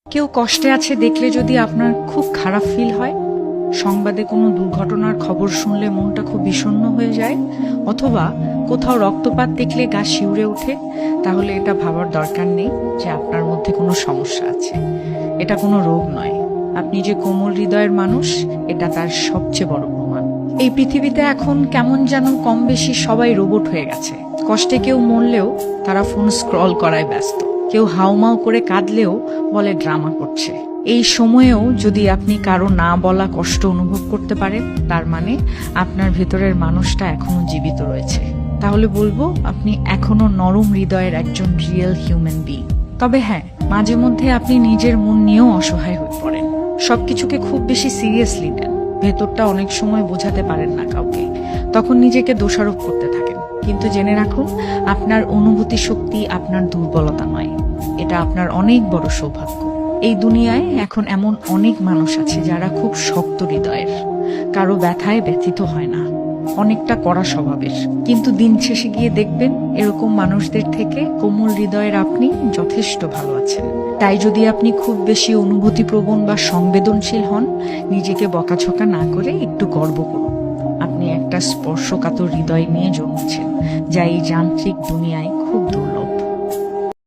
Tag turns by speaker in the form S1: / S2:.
S1: কেউ কষ্টে আছে দেখলে যদি আপনার খুব খারাপ ফিল হয়, সংবাদে কোনো দুর্ঘটনার খবর শুনলে মনটা খুব বিষণ্ণ হয়ে যায়, অথবা কোথাও রক্তপাত দেখলে গা শিউরে ওঠে, তাহলে এটা ভাবার দরকার নেই যে আপনার মধ্যে কোনো সমস্যা আছে। এটা কোনো রোগ নয়। আপনি যে কোমল হৃদয়ের মানুষ, এটা তার সবচেয়ে বড় প্রমাণ। এই পৃথিবীতে এখন কেমন যেন কম বেশি সবাই রোবট হয়ে গেছে। কষ্টে কেউ মরলেও তারা ফোন স্ক্রল করায় ব্যস্ত, কেউ হাউমাউ করে কাঁদলেও বলে ড্রামা করছে। এই সময়েও যদি আপনি কারো না বলা কষ্ট অনুভব করতে পারেন, তার মানে আপনার ভেতরের মানুষটা এখনো জীবিত রয়েছে। তাহলে বলবো, আপনি এখনো নরম হৃদয়ের একজন রিয়েল হিউম্যান বিং। তবে হ্যাঁ, মাঝে মধ্যে আপনি নিজের মন নিয়েও অসহায় হয়ে পড়েন, সবকিছুকে খুব বেশি সিরিয়াসলি নেন, ভেতরটা অনেক সময় বোঝাতে পারেন না কাউকে, তখন নিজেকে দোষারোপ করতে থাকেন। কিন্তু জেনে রাখুন, আপনার অনুভূতি শক্তি আপনার দুর্বলতা নয়, এটা আপনার অনেক বড় সৌভাগ্য। এই দুনিয়ায় এখন এমন অনেক মানুষ আছে যারা খুব শক্ত হৃদয়ের, কারো ব্যথায় ব্যথিত হয় না, অনেকটা কড়া স্বভাবের। কিন্তু দিন শেষে গিয়ে দেখবেন, এরকম মানুষদের থেকে কোমল হৃদয়ের আপনি যথেষ্ট ভালো আছেন। তাই যদি আপনি খুব বেশি অনুভূতিপ্রবণ বা সংবেদনশীল হন, নিজেকে বকাঝকা না করে একটু গর্ব করুন। আপনি একটা স্পর্শকাতর হৃদয় নিয়ে জন্মেছেন, যা এই যান্ত্রিক দুনিয়ায়